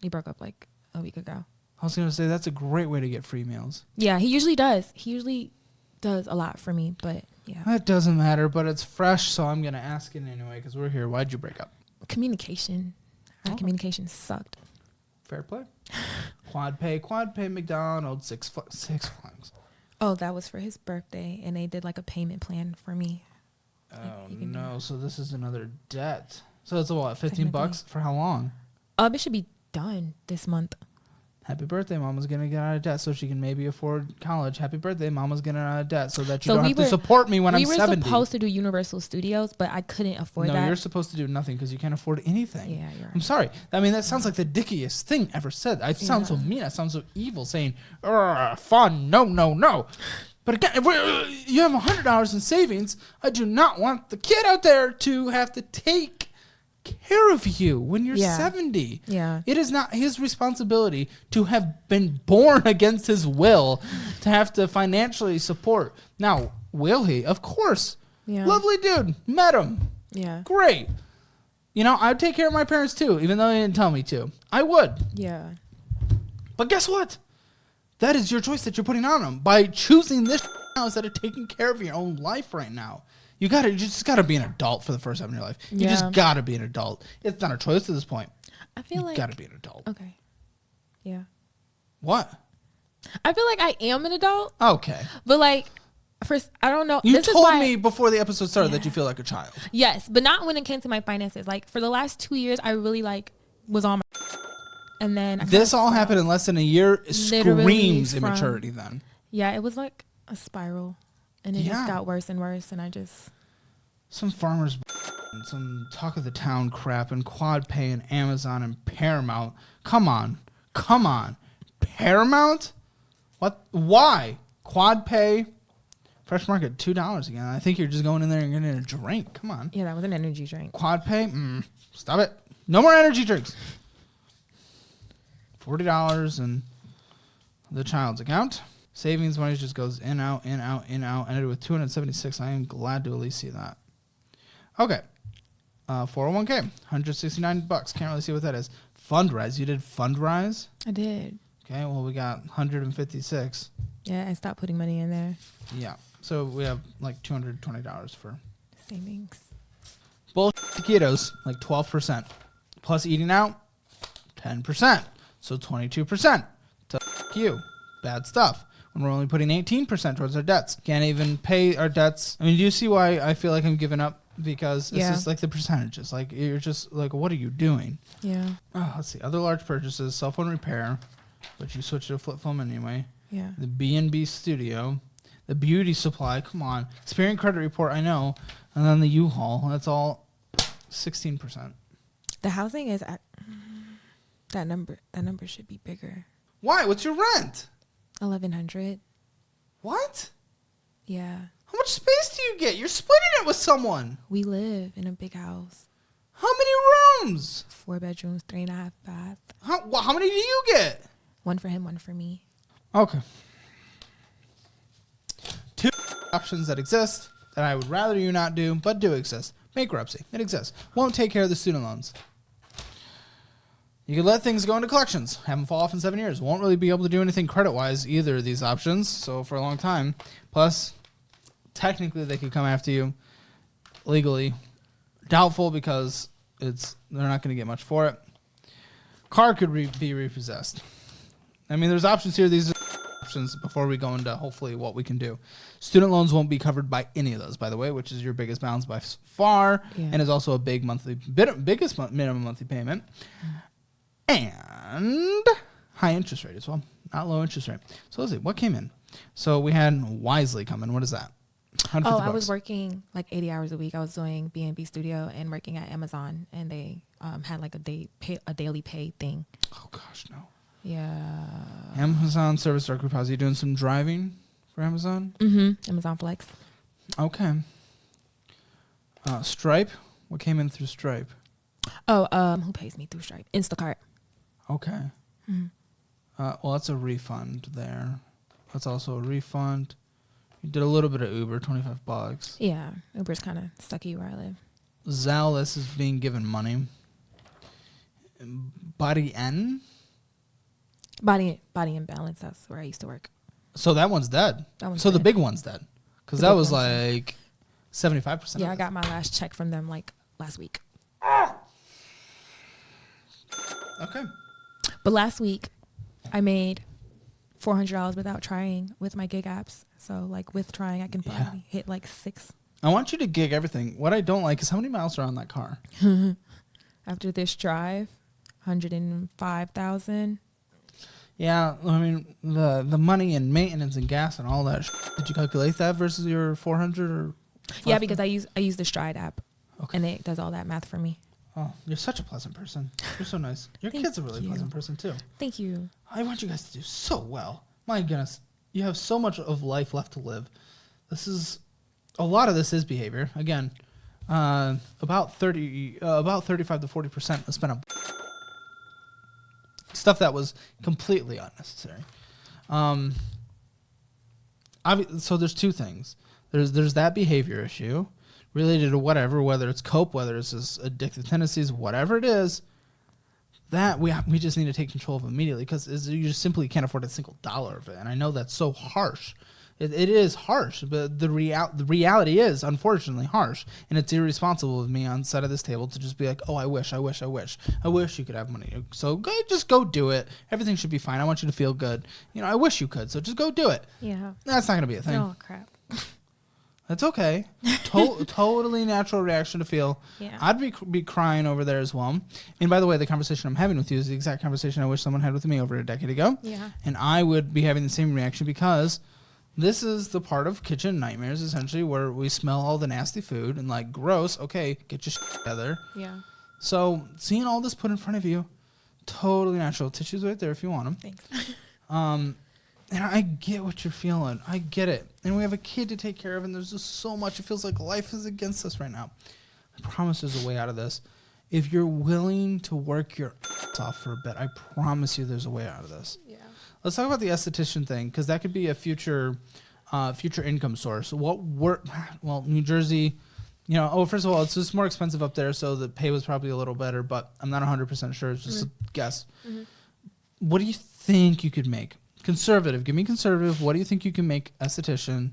he broke up like a week ago. I was going to say that's a great way to get free meals. Yeah, he usually does. He usually does a lot for me, but yeah. That doesn't matter, but it's fresh, so I'm going to ask it anyway because we're here. Why'd you break up? Communication. Our communication sucked. Fair play. Quad pay, McDonald's, Six Flags. Oh, that was for his birthday, and they did like a payment plan for me. Oh, no. So this is another debt. So it's what, $15 for how long? It should be done this month. Happy birthday, Mama's going to get out of debt so she can maybe afford college. Happy birthday, Mama's getting out of debt so that you don't have to support me when I'm 70. We were supposed to do Universal Studios, but I couldn't afford that. No, you're supposed to do nothing because you can't afford anything. Yeah, you're right. I'm sorry. I mean, that sounds like the dickiest thing ever said. I sound so mean. I sound so evil saying, fun, no. But again, if you have $100 in savings, I do not want the kid out there to have to take care of you when you're 70. Yeah. It is not his responsibility to have been born against his will to have to financially support. Now, will he? Of course. Yeah. Lovely dude. Met him. Yeah. Great. You know, I'd take care of my parents too, even though they didn't tell me to. I would. Yeah. But guess what? That is your choice that you're putting on them by choosing this now instead of taking care of your own life right now. You just gotta be an adult for the first time in your life. You just gotta be an adult. It's not a choice at this point. I feel you gotta be an adult. Okay. Yeah. What? I feel like I am an adult. Okay. But like, first, I don't know. You told me before the episode started that you feel like a child. Yes, but not when it came to my finances. Like for the last 2 years, I really was on my. And then this all happened in less than a year. Screams immaturity. Then. Yeah, it was like a spiral. And it just got worse and worse, and I just... Some farmers and some talk of the town crap and quad pay and Amazon and Paramount. Come on. Paramount? What? Why? Quad pay? Fresh Market, $2 again. I think you're just going in there and getting a drink. Come on. Yeah, that was an energy drink. Quad pay? Stop it. No more energy drinks. $40 in the child's account. Savings money just goes in, out. Ended with 276. I am glad to at least see that. Okay. 401k, $169. Can't really see what that is. Fundrise. You did Fundrise? I did. Okay, well, we got 156. Yeah, I stopped putting money in there. Yeah. So we have like $220 for savings. Bullshit taquitos, like 12%. Plus eating out, 10%. So 22%. To you. Bad stuff. When we're only putting 18% towards our debts. Can't even pay our debts. I mean, do you see why I feel like I'm giving up? Because it's just like the percentages. Like, you're just like, what are you doing? Yeah. Oh, let's see. Other large purchases, cell phone repair, but you switched to a flip phone anyway. Yeah. The B&B studio, the beauty supply. Come on. Experian credit report, I know. And then the U-Haul. That's all 16%. The housing is at that number. That number should be bigger. Why? What's your rent? 1,100. What? Yeah. How much space do you get? You're splitting it with someone. We live in a big house. How many rooms? 4 bedrooms, 3.5 baths. How many do you get? 1 for him, 1 for me. Okay. 2 options that exist that I would rather you not do, but do exist. Bankruptcy. It exists. Won't take care of the student loans. You could let things go into collections. Have them fall off in 7 years. Won't really be able to do anything credit-wise, either of these options, so for a long time. Plus, technically, they could come after you legally. Doubtful because they're not going to get much for it. Car could be repossessed. I mean, there's options here. These are options before we go into hopefully what we can do. Student loans won't be covered by any of those, by the way, which is your biggest balance by far, and is also a big biggest minimum monthly payment. And high interest rate as well, not low interest rate. So let's see, what came in? So we had Wisely come in. What is that? I was working like 80 hours a week. I was doing B&B Studio and working at Amazon, and they had like a daily pay thing. Oh gosh, no. Yeah. Amazon Service Direct Deposit. You doing some driving for Amazon? Mm-hmm. Amazon Flex. Okay. Stripe. What came in through Stripe? Oh, who pays me through Stripe? Instacart. Okay. Mm-hmm. Well, that's a refund there. That's also a refund. You did a little bit of Uber, $25. Yeah, Uber's kind of sucky where I live. Zallis is being given money. Body and Balance. That's where I used to work. So that one's dead. The big one's dead. Because that was like 75%. Yeah, I got my last check from them like last week. Okay. But last week, I made $400 without trying with my gig apps. So like with trying, I can probably hit like 6. I want you to gig everything. What I don't like is how many miles are on that car. After this drive, 105,000. Yeah, I mean the money and maintenance and gas and all that. Did you calculate that versus your 400 or? Yeah, because I use the Stride app, okay. and it does all that math for me. Oh, you're such a pleasant person. You're so nice. Your kid's a really pleasant person too. Thank you. I want you guys to do so well. My goodness, you have so much of life left to live. A lot of this is behavior. Again, about 35 to 40% is spent on stuff that was completely unnecessary. So there's 2 things. There's that behavior issue related to whatever, whether it's cope, whether it's just addictive tendencies, whatever it is, that we just need to take control of immediately because you just simply can't afford a single dollar of it. And I know that's so harsh. It is harsh, but the reality is unfortunately harsh, and it's irresponsible of me on the side of this table to just be like, oh, I wish you could have money. So just go do it. Everything should be fine. I want you to feel good. I wish you could. So just go do it. Yeah. That's not gonna be a thing. Oh crap. That's okay. Totally natural reaction to feel. Yeah. I'd be crying over there as well. And by the way, the conversation I'm having with you is the exact conversation I wish someone had with me over a decade ago. Yeah. And I would be having the same reaction because this is the part of kitchen nightmares, essentially, where we smell all the nasty food and like, gross, okay, get your shit together. Yeah. So seeing all this put in front of you, totally natural. Tissues right there if you want them. Thanks. And I get what you're feeling. I get it. And we have a kid to take care of, and there's just so much. It feels like life is against us right now. I promise there's a way out of this. If you're willing to work your ass off for a bit, I promise you there's a way out of this. Yeah. Let's talk about the esthetician thing, because that could be a future income source. New Jersey, first of all, it's just more expensive up there, so the pay was probably a little better, but I'm not 100% sure. It's just a guess. Mm-hmm. What do you think you could make? Conservative. Give me conservative. What do you think you can make esthetician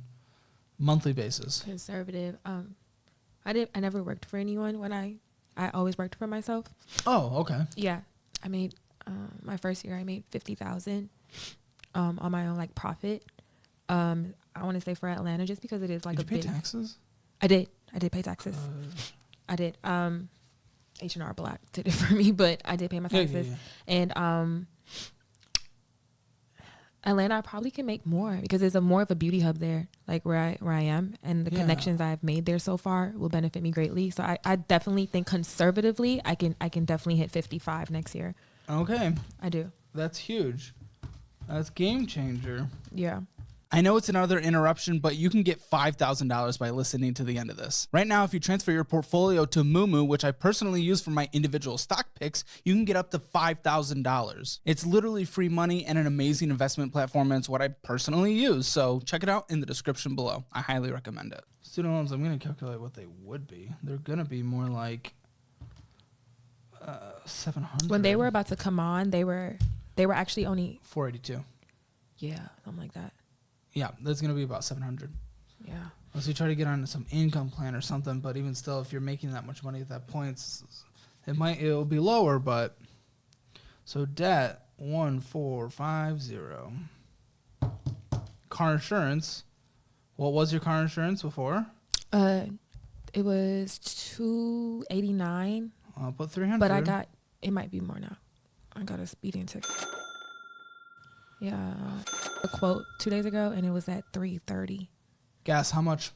monthly basis? Conservative. I never worked for anyone when I always worked for myself. Oh, okay. Yeah. I made, my first year I made $50,000 on my own like profit. I want to say for Atlanta just because it is like did you pay taxes? I did pay taxes. I did. H&R Block did it for me, but I did pay my taxes. And Atlanta, I probably can make more because there's more of a beauty hub there, like where I am, and the connections I've made there so far will benefit me greatly. So I definitely think conservatively, I can definitely hit 55 next year. Okay, I do. That's huge. That's game changer. Yeah. I know it's another interruption, but you can get $5,000 by listening to the end of this. Right now, if you transfer your portfolio to MooMoo, which I personally use for my individual stock picks, you can get up to $5,000. It's literally free money and an amazing investment platform, and it's what I personally use. So check it out in the description below. I highly recommend it. Student loans, I'm going to calculate what they would be. They're going to be more like 700. When they were about to come on, they were actually only 482. Yeah, something like that. Yeah, that's going to be about 700. Yeah. Unless you try to get on some income plan or something, but even still, if you're making that much money at that point, it'll be lower, but so debt 1450. Car insurance. What was your car insurance before? It was $289. I'll put 300. But it might be more now. I got a speeding ticket. Yeah, a quote 2 days ago, and it was at $330. Gas, how much?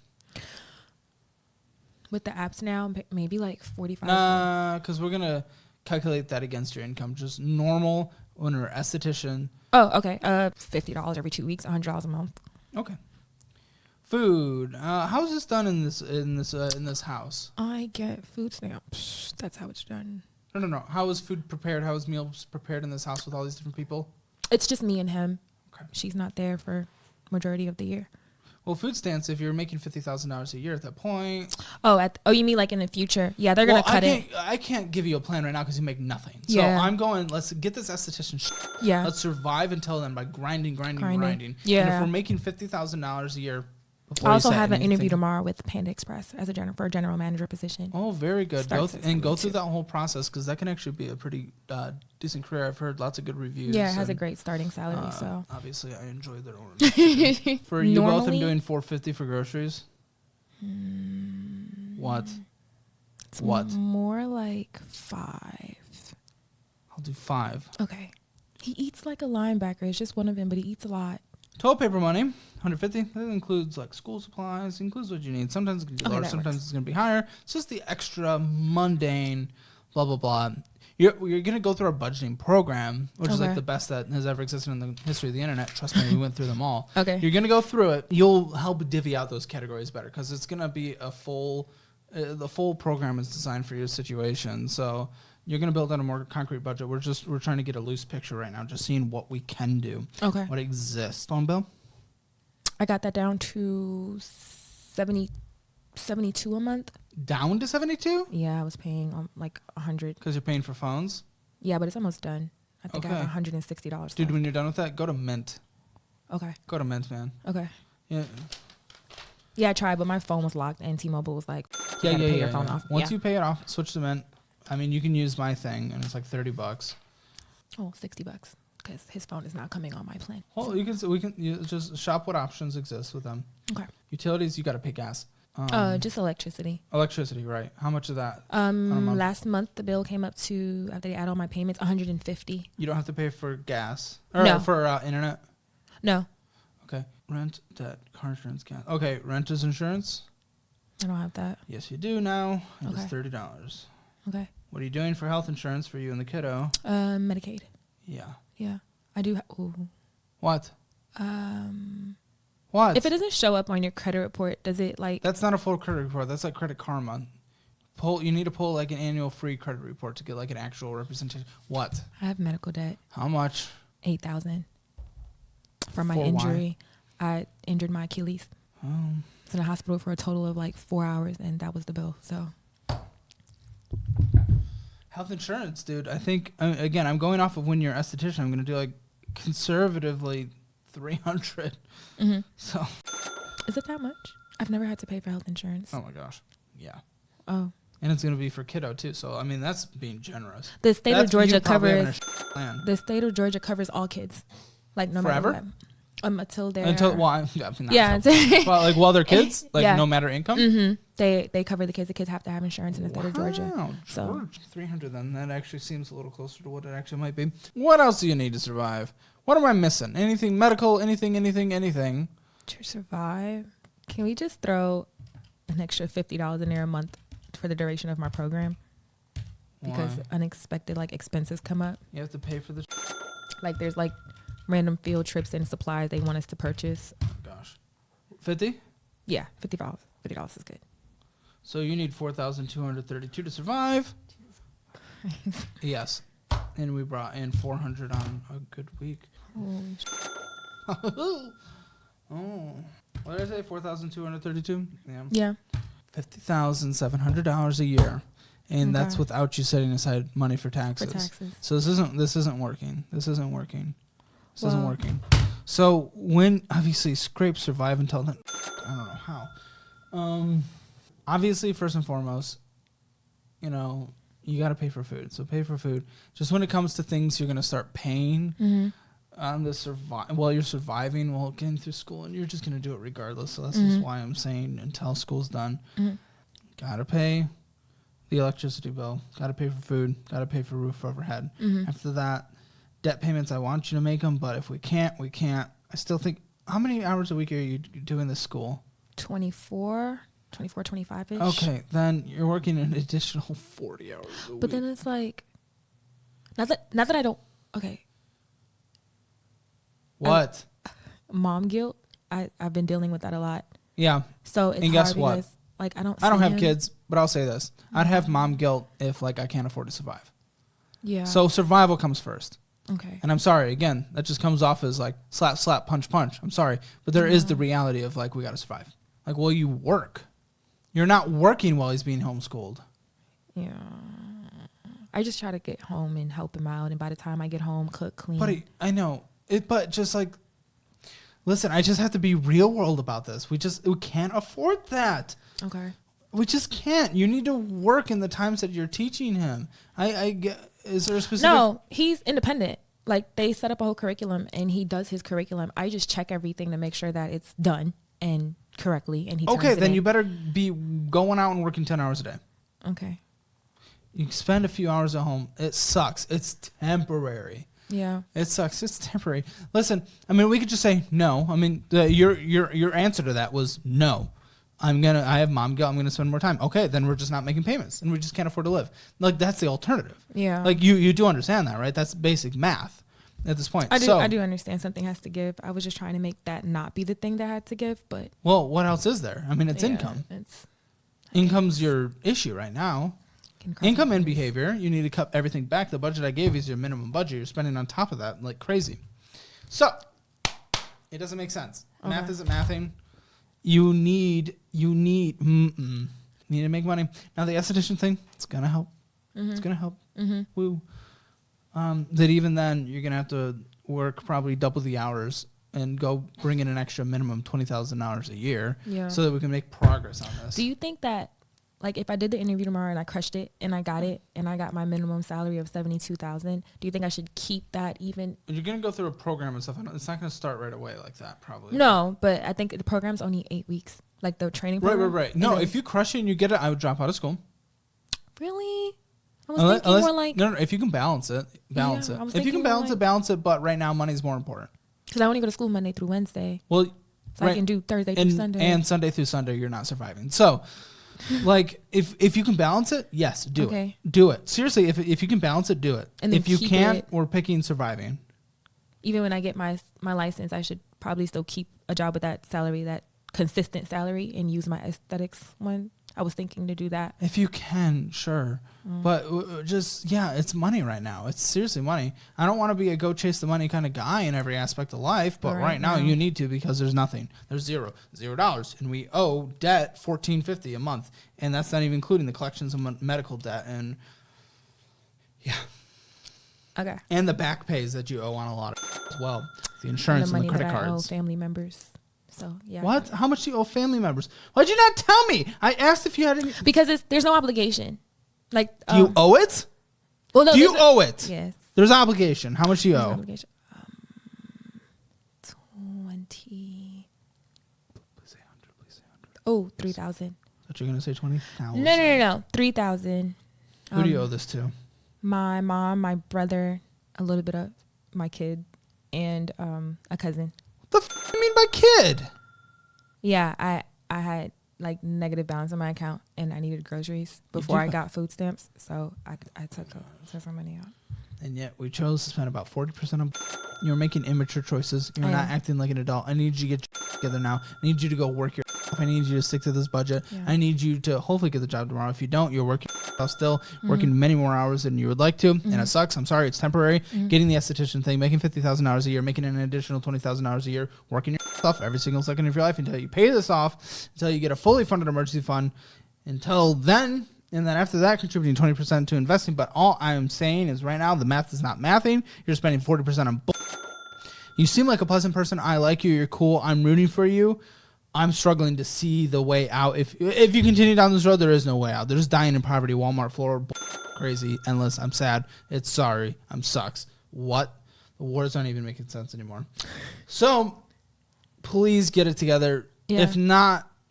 With the apps now, maybe like 45. Nah, because we're gonna calculate that against your income. Just normal when you're an esthetician. Oh, okay. $50 every 2 weeks, $100 a month. Okay. Food. How is this done in this house? I get food stamps. That's how it's done. No. How is food prepared? How is meals prepared in this house with all these different people? It's just me and him. Okay. She's not there for majority of the year. Well, food stamps, if you're making $50,000 a year at that point. Oh, you mean like in the future? Yeah, they're going to cut it. I can't give you a plan right now because you make nothing. So I'm going, let's get this esthetician. Yeah. Let's survive until then by grinding. Yeah. And if we're making $50,000 a year. I also have an interview tomorrow with Panda Express for a general manager position. Oh, very good. Go through that whole process because that can actually be a pretty decent career. I've heard lots of good reviews. Yeah, it has a great starting salary. So obviously, I enjoy their own. For you both, I'm doing $450 for groceries. What? It's more like $5. I'll do $5. Okay. He eats like a linebacker. It's just one of them, but he eats a lot. Toilet paper money, $150. That includes like school supplies. Includes what you need. Sometimes it can be lower. Sometimes it's going to be higher. It's just the extra mundane, blah blah blah. You're going to go through our budgeting program, which is like the best that has ever existed in the history of the internet. Trust me, we went through them all. Okay. You're going to go through it. You'll help divvy out those categories better because it's going to be a full. The full program is designed for your situation. So you're going to build out a more concrete budget. We're trying to get a loose picture right now, just seeing what we can do. Okay. What exists. Phone bill? I got that down to 72 a month. Down to 72? Yeah, I was paying like 100. Because you're paying for phones? Yeah, but it's almost done. I think I have $160. Dude, when you're done with that, go to Mint. Okay. Go to Mint, man. Okay. Yeah. Yeah, I tried, but my phone was locked, and T-Mobile was like, you gotta pay your phone off. Once you pay it off, switch to Mint. I mean, you can use my thing, and it's like $30. Oh, $60, because his phone is not coming on my plan. Well, you just shop what options exist with them. Okay. Utilities, you got to pay gas. Just electricity. Electricity, right? How much of that? Last month the bill came up to, after they add all my payments, $150. You don't have to pay for gas No. for internet. No. Okay. Rent, debt, car insurance, gas. Okay, renters insurance. I don't have that. Yes, you do now. Okay. It's $30. Okay. What are you doing for health insurance for you and the kiddo? Medicaid. Yeah. Yeah. I do. What? What? If it doesn't show up on your credit report, does it like? That's not a full credit report. That's like Credit Karma. You need to pull like an annual free credit report to get like an actual representation. What? I have medical debt. How much? $8,000 for my injury. I injured my Achilles. Oh. I was in the hospital for a total of like 4 hours, and that was the bill. So. Health insurance, dude. I think again, I'm going off of when you're an esthetician. I'm going to do like conservatively $300. Mm-hmm. So. Is it that much? I've never had to pay for health insurance. Oh my gosh. Yeah. Oh. And it's going to be for kiddo too. So, I mean, that's being generous. The state of Georgia covers. Plan. The state of Georgia covers all kids, like no Forever? matter what. Until they're well, like while they're kids, like no matter income. Mm-hmm. They cover the kids. The kids have to have insurance in the state of Georgia. So 300 then. That actually seems a little closer to what it actually might be. What else do you need to survive? What am I missing? Anything medical? Anything? To survive, can we just throw an extra $50 in there a month for the duration of my program? Because unexpected like expenses come up. You have to pay for the. Like there's like random field trips and supplies they want us to purchase. Oh, gosh, 50? Yeah, $50. $50 is good. So you need 4,232 to survive. Yes, and we brought in 400 on a good week. Oh, what did I say? 4,232. Yeah. $50,700 a year, and that's without you setting aside money for taxes. So this isn't working. This isn't working. So when obviously scrape survive until then, I don't know how. Obviously, first and foremost, you know, you got to pay for food. So pay for food. Just when it comes to things you're gonna start paying on the while you're surviving, while getting through school, and you're just gonna do it regardless. So that's just why I'm saying until school's done, gotta pay the electricity bill, gotta pay for food, gotta pay for roof overhead. After that, debt payments, I want you to make them, but if we can't, we can't. I still think, how many hours a week are you doing this school? 24, 25-ish. Okay, then you're working an additional 40 hours a week. But then it's like, not that I don't, okay. What? Mom guilt. I've been dealing with that a lot. Yeah. So it's and hard guess what? Because, like, I don't have kids, but I'll say this. I'd have mom guilt if, like, I can't afford to survive. Yeah. So survival comes first. Okay. And I'm sorry, again, that just comes off as like slap, slap, punch, punch. I'm sorry. But there is the reality of like, we got to survive. Like, well, you work. You're not working while he's being homeschooled. Yeah. I just try to get home and help him out. And by the time I get home, cook, clean. Buddy, I know. But just like, listen, I just have to be real world about this. We can't afford that. Okay. We just can't. You need to work in the times that you're teaching him. Is there a specific? No, he's independent. Like, they set up a whole curriculum and he does his curriculum. I just check everything to make sure that it's done and correctly. And he turns it in. You better be going out and working 10 hours a day. Okay. You spend a few hours at home. It sucks. It's temporary. Yeah. It sucks. It's temporary. Listen, I mean, we could just say no. I mean, your answer to that was no. I have mom guilt. I'm gonna spend more time. Okay, then we're just not making payments, and we just can't afford to live. Like, that's the alternative. Yeah. Like, you do understand that, right? That's basic math at this point. I do understand something has to give. I was just trying to make that not be the thing that had to give, but. Well, what else is there? I mean, it's income. Income's your issue right now. Income and behavior. You need to cut everything back. The budget I gave you is your minimum budget. You're spending on top of that like crazy. So it doesn't make sense. Okay. Math isn't mathing. You need to make money. Now the esthetician thing, it's gonna help. It's gonna help. Woo. That even then you're gonna have to work probably double the hours and go bring in an extra minimum $20,000 a year, so that we can make progress on this. Do you think that, like, if I did the interview tomorrow and I crushed it and I got it and I got my minimum salary of $72,000, do you think I should keep that even? You're gonna go through a program and stuff. It's not gonna start right away like that, probably. No, but I think the program's only 8 weeks, like the training program. Right. No, if you crush it and you get it, I would drop out of school. Really? I was thinking more like no. If you can balance it, balance it. If you can balance it. But right now, money's more important. Because I only go to school Monday through Wednesday. Well, so I can do Thursday through Sunday. And Sunday through Sunday, you're not surviving. So. Like, if you can balance it, yes, do it. Do it. Seriously, if you can balance it, do it. And if you can't, we're picking surviving. Even when I get my license, I should probably still keep a job with that salary, that consistent salary, and use my aesthetics one. I was thinking to do that. If you can, sure. But it's money right now. It's seriously money. I don't want to be a go chase the money kind of guy in every aspect of life, but right now you need to, because there's nothing. There's $0, and we owe debt $1,450 a month, and that's not even including the collections of medical debt and Okay. And the back pays that you owe on a lot of as well. The insurance and the credit cards. I owe family members. So yeah. What? How much do you owe family members? Why'd you not tell me? I asked if you had any. Because there's no obligation. Like, do you owe it? Well, no. Do you owe it? Yes. There's obligation. How much do you owe? Obligation. 20. Please say 100. Please say 100. Oh, 3,000. Thought you were gonna say 20,000. No. 3,000. Who do you owe this to? My mom, my brother, a little bit of my kid, and a cousin. What the you mean by kid? Yeah, I had like negative balance on my account, and I needed groceries before I got food stamps, so I took some money out. And yet we chose to spend about 40% on. You're making immature choices. You're not acting like an adult. I need you to get your together now. I need you to go work your. I need you to stick to this budget. Yeah. I need you to hopefully get the job tomorrow. If you don't, you're working still, working many more hours than you would like to, and it sucks. I'm sorry, it's temporary. Getting the esthetician thing, making $50,000 a year, making an additional $20,000 a year, working your stuff every single second of your life until you pay this off, until you get a fully funded emergency fund. Until then. And then after that, contributing 20% to investing. But all I am saying is right now, the math is not mathing. You're spending 40% on You seem like a pleasant person. I like you. You're cool. I'm rooting for you. I'm struggling to see the way out. If you continue down this road, there is no way out. There's dying in poverty, Walmart floor, crazy, endless. I'm sad. It's sorry. I'm sucks. What? The words aren't even making sense anymore. So please get it together. Yeah.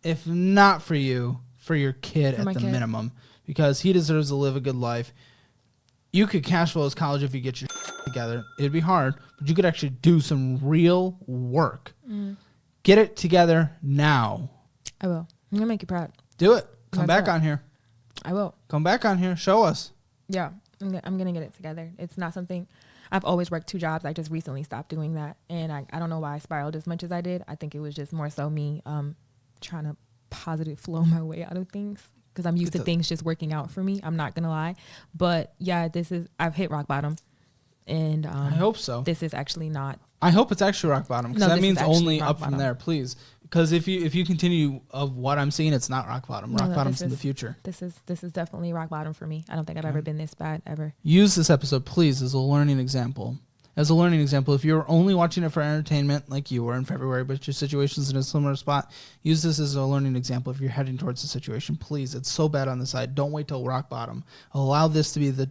If not for you, for your kid at the minimum. Because he deserves to live a good life. You could cash flow his college if you get your together. It'd be hard, but you could actually do some real work. Get it together now. I will. I'm going to make you proud. Do it. Come back on here. I will. Come back on here. Show us. Yeah. I'm going to get it together. It's not something... I've always worked 2 jobs. I just recently stopped doing that. And I don't know why I spiraled as much as I did. I think it was just more so me trying to positive flow my way out of things. Because I'm used to things just working out for me. I'm not going to lie. But yeah, I've hit rock bottom. And I hope so. This is actually not. I hope it's actually rock bottom. Because that means only up from there, please. Because if you continue of what I'm seeing, it's not rock bottom. Rock bottom's in the future. This is definitely rock bottom for me. I don't think I've ever been this bad ever. Use this episode, please, as a learning example. As a learning example, if you're only watching it for entertainment, like you were in February, but your situation's in a similar spot, use this as a learning example. If you're heading towards the situation, please. It's so bad on the side. Don't wait till rock bottom. Allow this to be the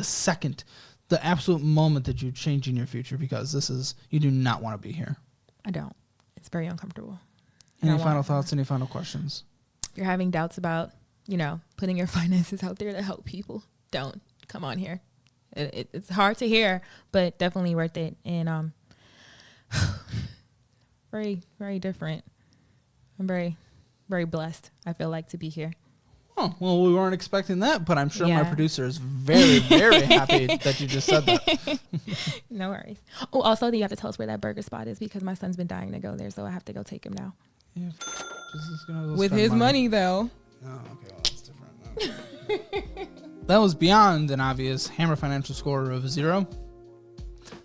second, the absolute moment that you're changing your future, because you do not want to be here. I don't. It's very uncomfortable. Any final thoughts? Any final questions? You're having doubts about, putting your finances out there to help people. Don't. Come on here. It's hard to hear, but definitely worth it. And very, very different. I'm very, very blessed, I feel like, to be here. Oh, well, we weren't expecting that, but I'm sure my producer is very, very happy that you just said that. No worries. Oh, also, you have to tell us where that burger spot is, because my son's been dying to go there, so I have to go take him now. Yeah, with his money, though. Oh, okay, well, that's different. That was beyond an obvious Hammer financial score of 0.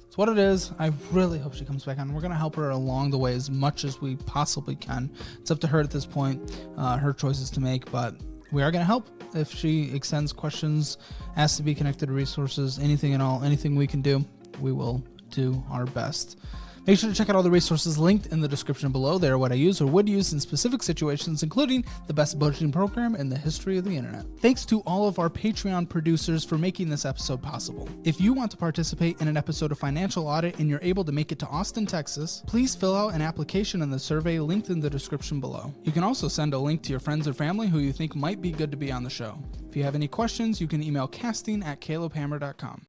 It's what it is. I really hope she comes back on. We're going to help her along the way as much as we possibly can. It's up to her at this point, her choices to make, but we are going to help. If she extends questions, asks to be connected to resources, anything and all, anything we can do, we will do our best. Make sure to check out all the resources linked in the description below. They are what I use or would use in specific situations, including the best budgeting program in the history of the internet. Thanks to all of our Patreon producers for making this episode possible. If you want to participate in an episode of Financial Audit and you're able to make it to Austin, Texas, please fill out an application in the survey linked in the description below. You can also send a link to your friends or family who you think might be good to be on the show. If you have any questions, you can email casting@calebhammer.com.